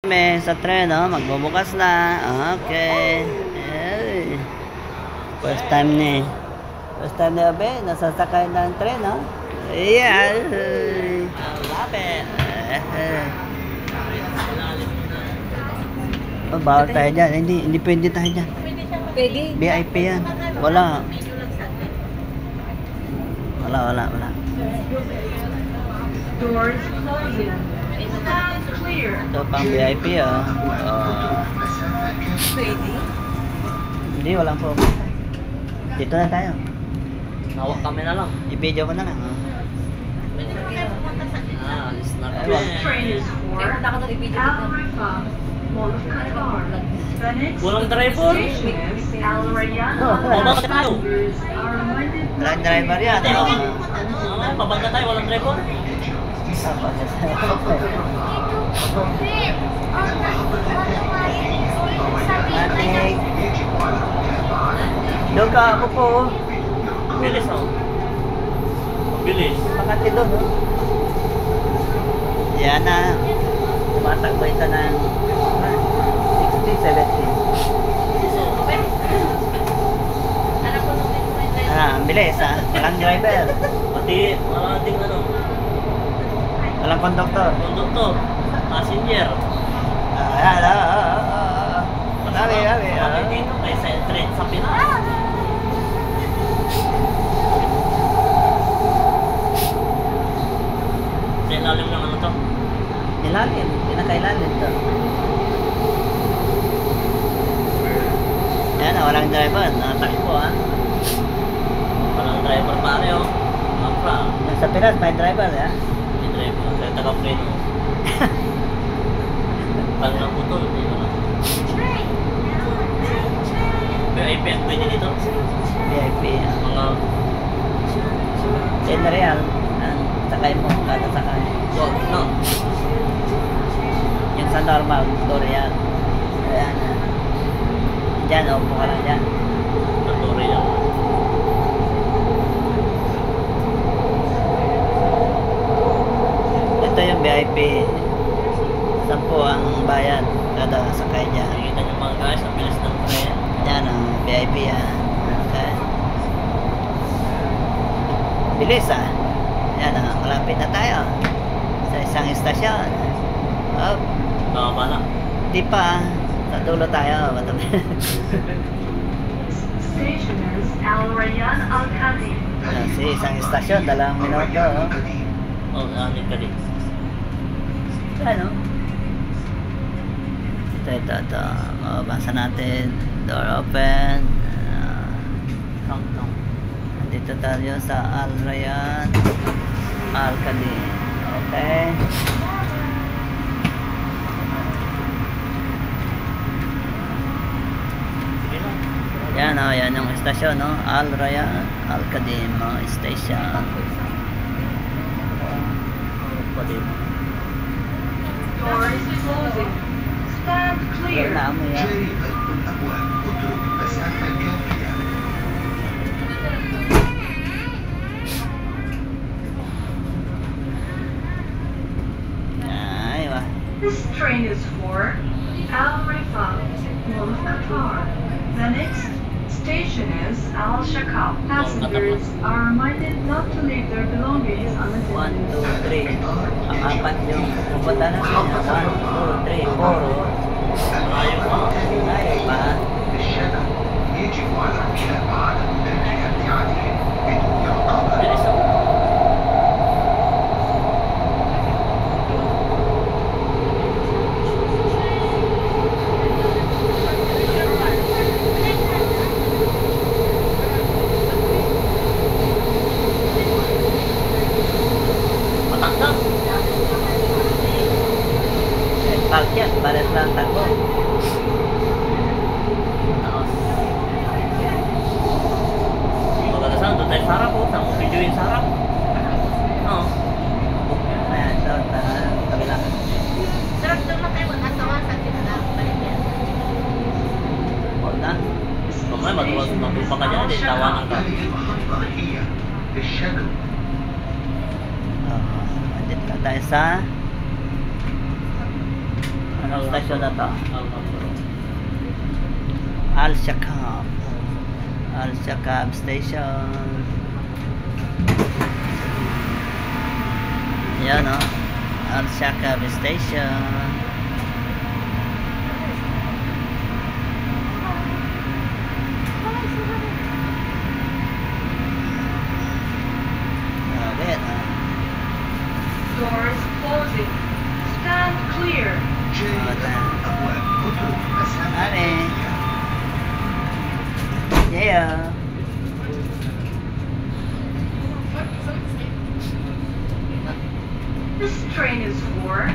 May sa tren, no? Magbubukas na. Okay. Ay. First time ni Abe, nasasakay ng tren, no? Yeah. Love it. Oh, bawal tayo dyan. Hindi pwede tayo dyan. Pwede. VIP yan. Wala. Doors closing. Stand clear. Ito pang VIP, oh. Pwede. Hindi, walang po. Dito na tayo. Hawak kami na lang. I-video ko na lang, oh. Alis na kami. This train is for Kaya punta ka na i-video Al dito. Rifa, Mall of Qatar. The next Walang driver. station is Al Rayyan. Bakit tayo? Passengers are reminded Walang driver yan, oh. Pabangga tayo, walang driver. Ating. Doon ka ako po, oh. Bilis oh. Bilis. Makati doon, oh. Yan na. Tumatakbo ito ng 60, 70. Ang bilis, ha? Walang driver. Pati, wala ding ano. Walang konduktor. Konduktor. Passenger. Dami. Marami dito kaysa train sa Pinas. Sa ilalim ng ano to? Ilalim. Pinakailalim to. Yan, walang driver. Natakbo, ha? Walang driver pare oh. Mapra. Sa Pinas, may driver, ha? May driver. Kaya taga-preno. Pag naputol, hindi mo lang. VIP ang pwede dito. VIP, ha? Mga 10 real. Sakay mo, kada sakay. no. Yung sa normal, 2 real. Ayan, ha? Diyan, upo ka lang dyan. Tutorial. Ito yung VIP. 10 ang bayad kada sakay niya. Nakikita nyo mga guys, ang bilis ng train. Yan ang VIP, ha. Okay. Bilis, ha. Yan, ha. Malapit na tayo sa isang istasyon. Oh, Baka na. di pa. Sa dulo tayo. Stationers Al Rayyan Al Qadim. Kasi isang istasyon, 2 minuto. Oh. Amin ka din. Ano? Ito. Mabasa natin. Door open. Countdown. Dito tayo sa Al Rayyan Al Qadim. Okay. Sige lang. Yan, oh, yan yung istasyon, no? Al Rayyan Al Qadim, station. Pwede. Doors closing. Stand clear. Wala mo yan. Ay, wah. This train is for Al Rifa, Mall of Qatar. The next station is Al Shakab. Passengers are reminded not to leave their belongings 1, unattended. 2, 3. Ang apat yung pupunta na siya. 1, 2, 3, 4. Ayaw pa. Ay, pa. Bilis oh. Matanda. Park yan, balas lang takbo. Tapos. Maganda saan, doon tayo sa harap oh. Saan mo video yung sa harap? Oo. Ayan, doon, kabila. Sarap doon lang tayo mag-asawasan din na balik yan. Hold on. Mamaya magpapa ka dyan, eh, tawanan ka. Andito na tayo sa Anong stasyon na to? Al-Makro. Al-Shakab. Al-Shakab Station. Yan o. Al-Shakab Station. Grabe, Doors closing. Stand clear. Are. Yeah. This train is for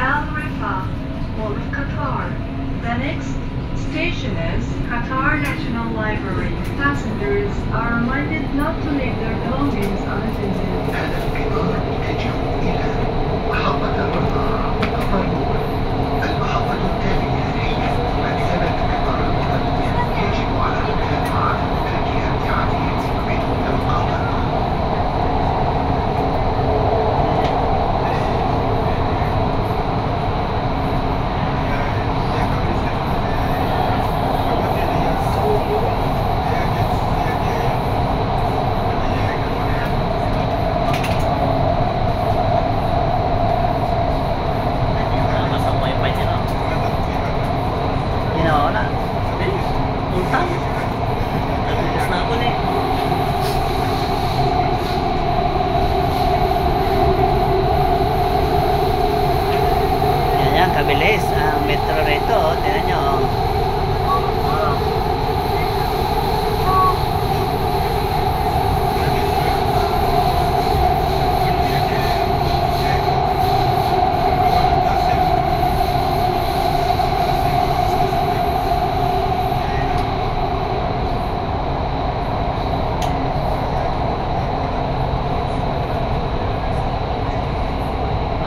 Al Rifa, Mall of Qatar. The next station is Qatar National Library. Passengers are reminded not to leave their belongings unattended. هذا القطار يتجه إلى محطة الرفاع قطر. المحطة التالية هي مكتبة قطار الوطنية. يجب على المتابعة ترك ابتعادهم بدون مقاطعة. Lakas ang wifi nila. Wala. Utang. Nagpupus na ako eh. Yan, kabilis. Ang metro rito, tingnan nyo.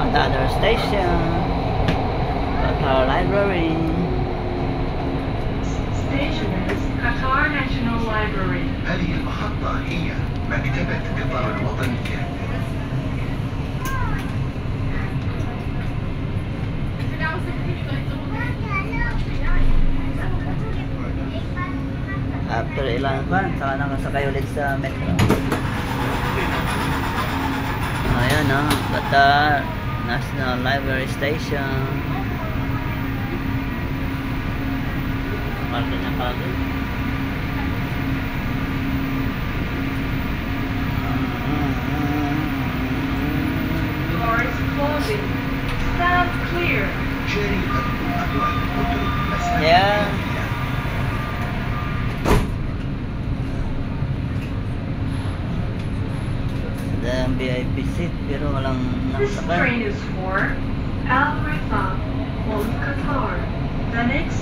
Another station. Qatar Library. Station is Qatar National Library. هذه المحطة هي مكتبة قطار الوطنية. After ilang buwan, saka nakasakay ulit sa metro. Ayan o, Qatar National Library Station. Market niya pala doon. Doors closing. Stand clear. جريمة أبواب الكتب مسألة Yeah. ثانية. Ang VIP seat pero walang This nakasakay. train is for Al Rifa, Mall of Qatar. The next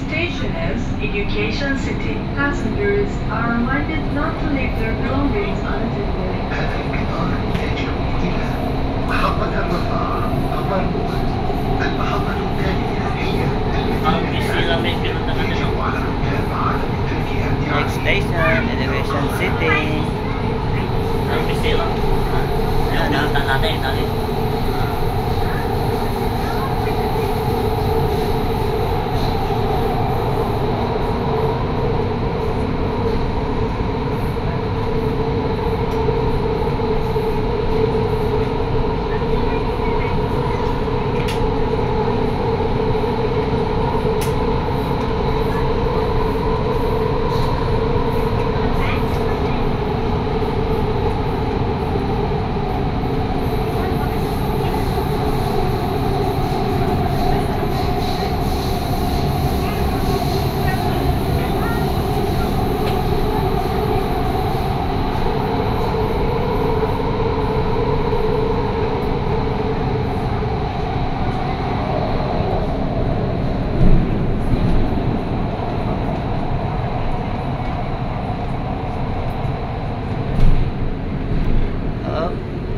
station is Education City. Passengers are reminded not to leave their belongings unattended. هذا القطار يتجه إلى محطة الرفاع قطر. المحطة التالية هي Ang busy lang may pinunta natin. يجب على المتابعة ترك Next ابتعادهم. station, Education City. Ang busy lang. Yung Ayan o. pinunta natin dali. Oh,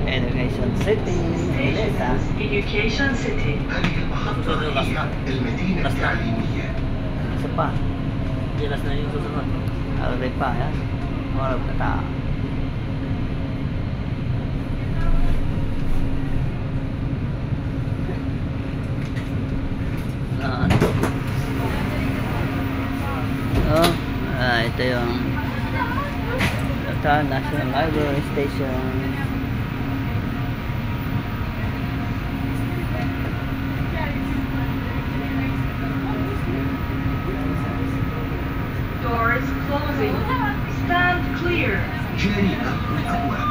Education City. Bilis Station ah. is Education City. هذه المحطة هي المدينة التعليمية. Isa pa. Jelas na yung susunod. Alay pa yan. Mall of Qatar. Ito yung National Library Station. Doors closing. Stand clear. Jari Abdul Awad